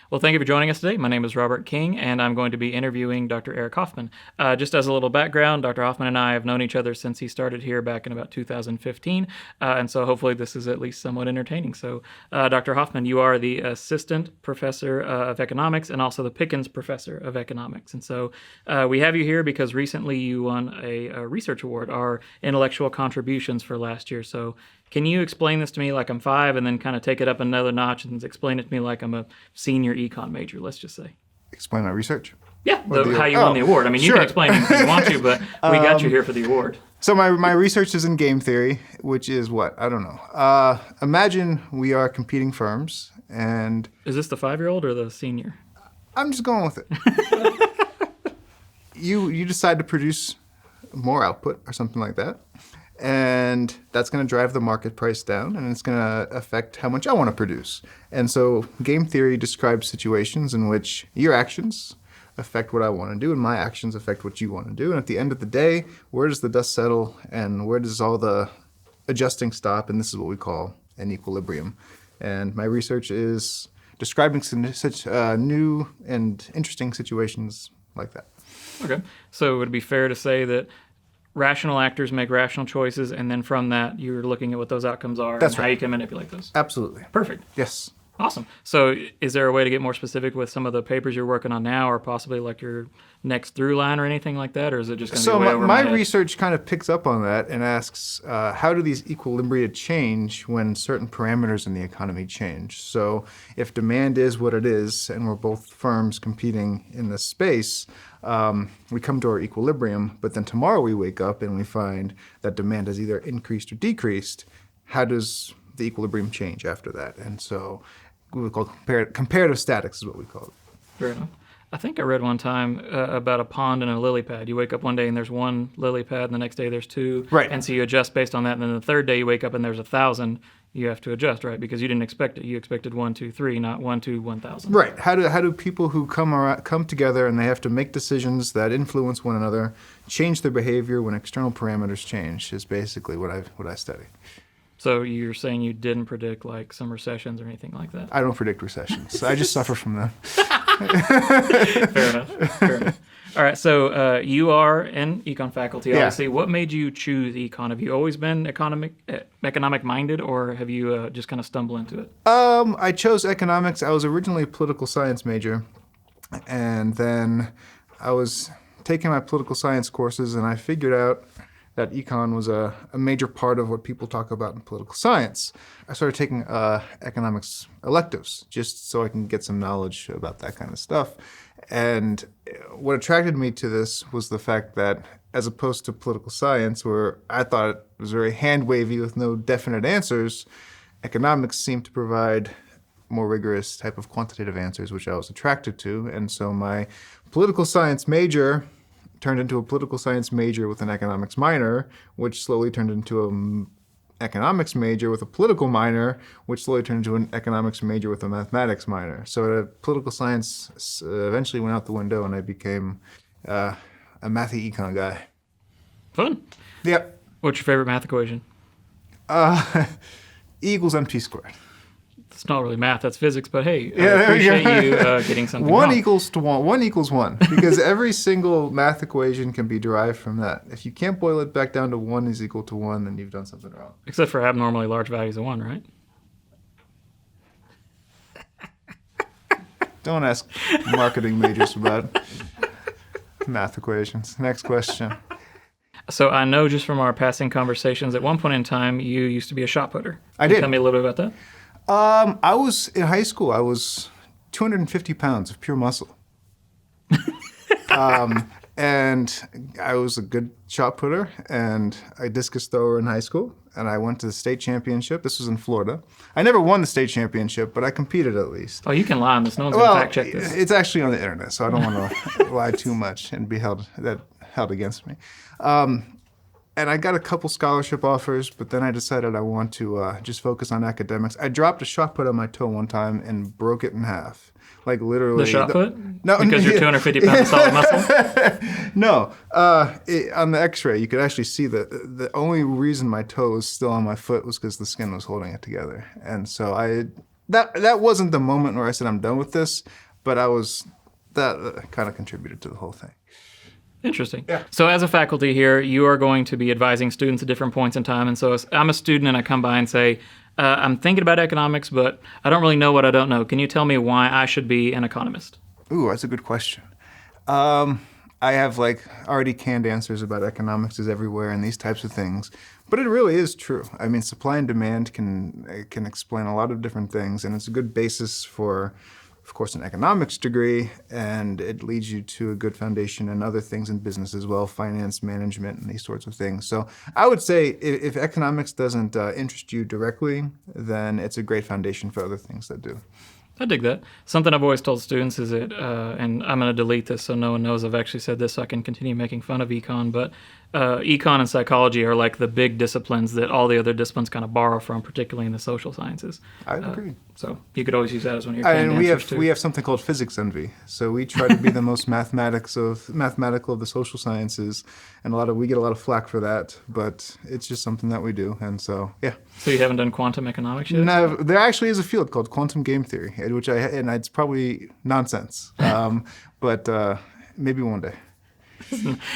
Well, thank you for joining us today. My name is Robert King, and I'm going to be interviewing Dr. Eric Hoffman. Just as a little background, Dr. Hoffman and I have known each other since he started here back in about 2015, and so hopefully this is at least somewhat entertaining. So, Dr. Hoffman, you are the Assistant Professor of Economics and also the Pickens Professor of Economics. And so we have you here because recently you won a research award, our intellectual contributions for last year. So can you explain this to me like I'm 5 and then kind of take it up another notch and explain it to me like I'm a senior econ major, let's just say? Explain my research? Yeah, how you won the award. I mean, you sure. can explain it if you want to, but we got you here for the award. So my research is in game theory, which is what? I don't know. Imagine we are competing firms, and... Is this the 5-year-old or the senior? I'm just going with it. You decide to produce more output or something like that. And that's going to drive the market price down, and it's going to affect how much I want to produce. And so game theory describes situations in which your actions affect what I want to do, and my actions affect what you want to do. And at the end of the day, where does the dust settle, and where does all the adjusting stop? And this is what we call an equilibrium. And my research is describing such new and interesting situations like that. Okay. So would it be fair to say that rational actors make rational choices, and then from that, you're looking at what those outcomes are and how you can manipulate those? Absolutely. Perfect. Yes. Awesome. So is there a way to get more specific with some of the papers you're working on now, or possibly like your next through line or anything like that, or is it just going to be way over my head? Research kind of picks up on that and asks, how do these equilibria change when certain parameters in the economy change? So if demand is what it is, and we're both firms competing in this space, we come to our equilibrium, but then tomorrow we wake up and we find that demand has either increased or decreased. How does the equilibrium change after that? And so we would call comparative statics is what we call it. Fair enough. I think I read one time about a pond and a lily pad. You wake up one day and there's one lily pad, and the next day there's 2. Right. And so you adjust based on that, and then the third day you wake up and there's 1,000. You have to adjust, right? Because you didn't expect it. You expected 1, 2, 3, not 1, 2, 1,000. Right. How do people who come together and they have to make decisions that influence one another change their behavior when external parameters change? Is basically what I study. So you're saying you didn't predict like some recessions or anything like that? I don't predict recessions. I just suffer from them. Fair enough. All right, so you are in econ faculty, obviously. Yeah. What made you choose econ? Have you always been economic minded, or have you just kind of stumbled into it? I chose economics. I was originally a political science major, and then I was taking my political science courses, and I figured out that econ was a major part of what people talk about in political science. I started taking economics electives just so I can get some knowledge about that kind of stuff. And what attracted me to this was the fact that, as opposed to political science, where I thought it was very hand-wavy with no definite answers, economics seemed to provide more rigorous type of quantitative answers, which I was attracted to. And so my political science major turned into a political science major with an economics minor, which slowly turned into an economics major with a political minor, which slowly turned into an economics major with a mathematics minor. So political science eventually went out the window, and I became a mathy econ guy. Fun. Yep. What's your favorite math equation? E equals mc squared. It's not really math, that's physics, but hey, Yeah, I appreciate you getting something wrong. 1 equals 1, because every single math equation can be derived from that. If you can't boil it back down to 1 is equal to 1, then you've done something wrong. Except for abnormally large values of 1, right? Don't ask marketing majors about math equations. Next question. So I know just from our passing conversations, at one point in time, you used to be a shot putter. I did. Tell me a little bit about that. I was in high school. I was 250 pounds of pure muscle. And I was a good shot putter and a discus thrower in high school. And I went to the state championship. This was in Florida. I never won the state championship, but I competed at least. Oh, you can lie on this. No one's going to fact check this. It's actually on the internet, so I don't want to lie too much and be held against me. And I got a couple scholarship offers, but then I decided I want to just focus on academics. I dropped a shot put on my toe one time and broke it in half. Like literally. The shot put? No, because you're 250 pounds of solid muscle? No. On the x-ray, you could actually see that the only reason my toe was still on my foot was because the skin was holding it together. And so I that wasn't the moment where I said I'm done with this, but that kind of contributed to the whole thing. Interesting. Yeah. So as a faculty here, you are going to be advising students at different points in time. And so as I'm a student and I come by and say, I'm thinking about economics, but I don't really know what I don't know. Can you tell me why I should be an economist? Ooh, that's a good question. I have like already canned answers about economics is everywhere and these types of things, but it really is true. I mean, supply and demand can explain a lot of different things, and it's a good basis for, of course, an economics degree, and it leads you to a good foundation in other things in business as well, finance, management, and these sorts of things. So I would say if economics doesn't interest you directly, then it's a great foundation for other things that do. I dig that. Something I've always told students is that, and I'm going to delete this so no one knows I've actually said this so I can continue making fun of econ, but econ and psychology are like the big disciplines that all the other disciplines kind of borrow from, particularly in the social sciences. I agree. So you could always use that as one of your And canned answers too. we have something called physics envy. So we try to be the most mathematical of the social sciences, and we get a lot of flack for that. But it's just something that we do, and so yeah. So you haven't done quantum economics yet? No, there actually is a field called quantum game theory, and it's probably nonsense, but maybe one day.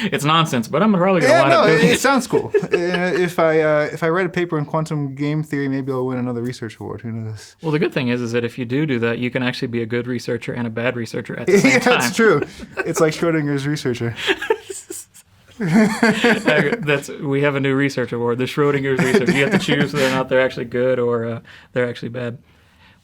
It's nonsense, but I'm probably going to wind up doing it sounds cool. If I write a paper in quantum game theory, maybe I'll win another research award. Who knows? Well, the good thing is that if you do that, you can actually be a good researcher and a bad researcher at the same time. That's true. It's like Schrodinger's researcher. We have a new research award, the Schrodinger's research. You have to choose whether or not they're actually good or they're actually bad.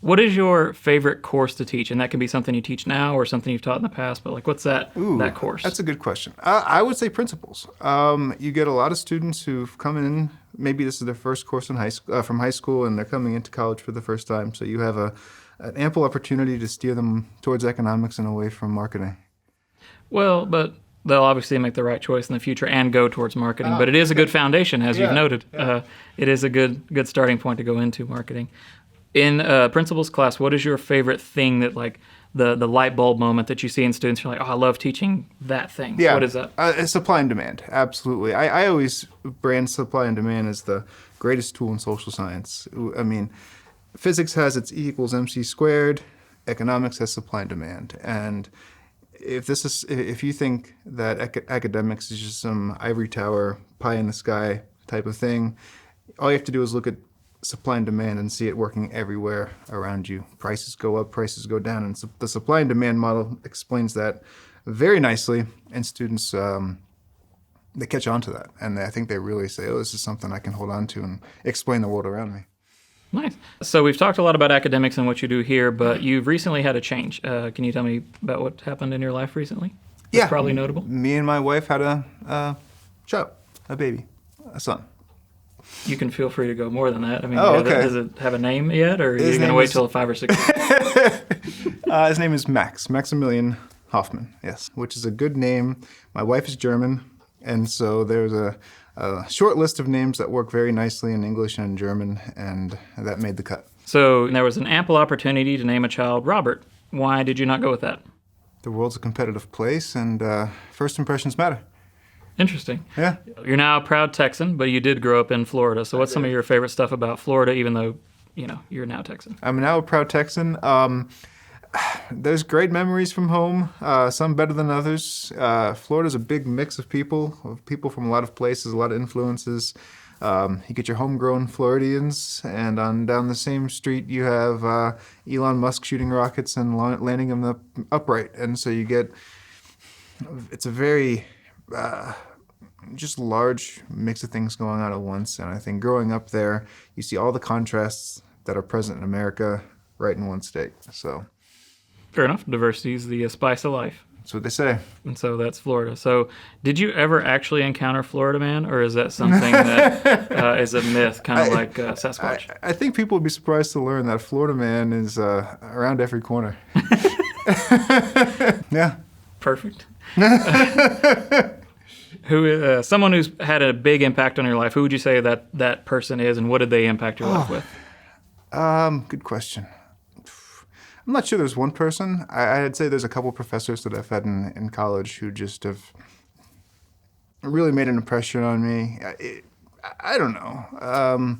What is your favorite course to teach? And that can be something you teach now or something you've taught in the past, but like what's that course? That's a good question. I would say principles. You get a lot of students who've come in, maybe this is their first course from high school, and they're coming into college for the first time. So you have an ample opportunity to steer them towards economics and away from marketing. Well, but they'll obviously make the right choice in the future and go towards marketing. But it is a good foundation, as you've noted. Yeah. It is a good starting point to go into marketing. In principles class, what is your favorite thing that like the light bulb moment that you see in students? You're like, oh, I love teaching that thing. Yeah. What is that? Supply and demand. Absolutely. I always brand supply and demand as the greatest tool in social science. I mean, physics has its E equals MC squared. Economics has supply and demand. And if you think that academics is just some ivory tower, pie in the sky type of thing, all you have to do is look at supply and demand and see it working everywhere around you. Prices go up, prices go down, and the supply and demand model explains that very nicely, and students, they catch on to that, and I think they really say, oh, this is something I can hold on to and explain the world around me. Nice. So we've talked a lot about academics and what you do here, but you've recently had a change. Can you tell me about what happened in your life recently? Yeah. It's probably notable. Me and my wife had a child, a baby, a son. You can feel free to go more than that. I mean, okay. Does it have a name yet, or are you going to wait till 5 or 6 years? His name is Maximilian Hoffman, yes, which is a good name. My wife is German, and so there's a short list of names that work very nicely in English and in German, and that made the cut. So there was an ample opportunity to name a child Robert. Why did you not go with that? The world's a competitive place, and first impressions matter. Interesting. Yeah. You're now a proud Texan, but you did grow up in Florida. So what's some of your favorite stuff about Florida, even though, you're now Texan? I'm now a proud Texan. There's great memories from home, some better than others. Florida's a big mix of people from a lot of places, a lot of influences. You get your homegrown Floridians, and on down the same street you have Elon Musk shooting rockets and landing them upright. And so it's a very just large mix of things going on at once. And I think growing up there, you see all the contrasts that are present in America right in one state. So fair enough. Diversity is the spice of life. That's what they say. And so that's Florida. So did you ever actually encounter Florida Man, or is that something that is a myth, kind of like Sasquatch? I think people would be surprised to learn that Florida Man is around every corner. Yeah. Perfect. Someone who's had a big impact on your life, who would you say that person is, and what did they impact your life with? Good question. I'm not sure there's one person. I'd say there's a couple professors that I've had in college who just have really made an impression on me. I don't know.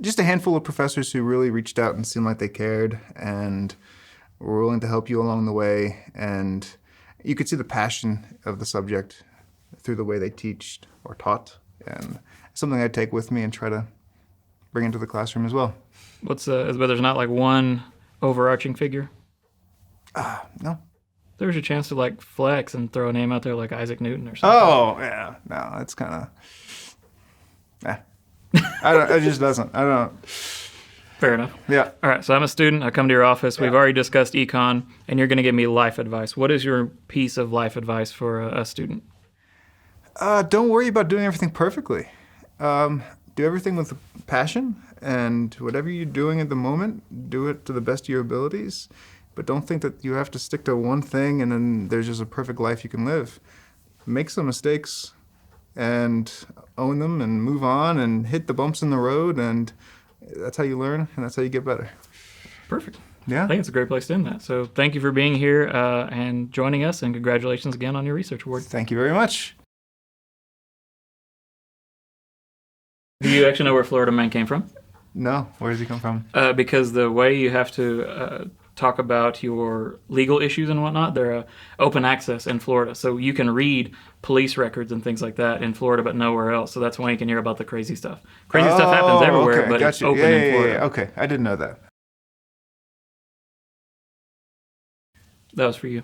just a handful of professors who really reached out and seemed like they cared and were willing to help you along the way. And you could see the passion of the subject through the way they teach or taught. And it's something I take with me and try to bring into the classroom as well. But there's not like one overarching figure? No. There was a chance to like flex and throw a name out there like Isaac Newton or something. Oh, yeah. No, it's kind of... It just doesn't. I don't... Fair enough. Yeah. All right, so I'm a student. I come to your office. We've already discussed econ, and you're going to give me life advice. What is your piece of life advice for a student? Don't worry about doing everything perfectly. Do everything with passion, and whatever you're doing at the moment, do it to the best of your abilities. But don't think that you have to stick to one thing and then there's just a perfect life you can live. Make some mistakes and own them and move on and hit the bumps in the road, and that's how you learn and that's how you get better. Perfect. Yeah. I think it's a great place to end that. So thank you for being here and joining us, and congratulations again on your research award. Thank you very much. Do you actually know where Florida Man came from? No, where does he come from? Because the way you have to talk about your legal issues and whatnot, they're open access in Florida. So you can read police records and things like that in Florida, but nowhere else. So that's when you can hear about the crazy stuff. Crazy stuff happens everywhere, okay, but gotcha. it's open yeah, in Florida. Yeah. Okay, I didn't know that. That was for you.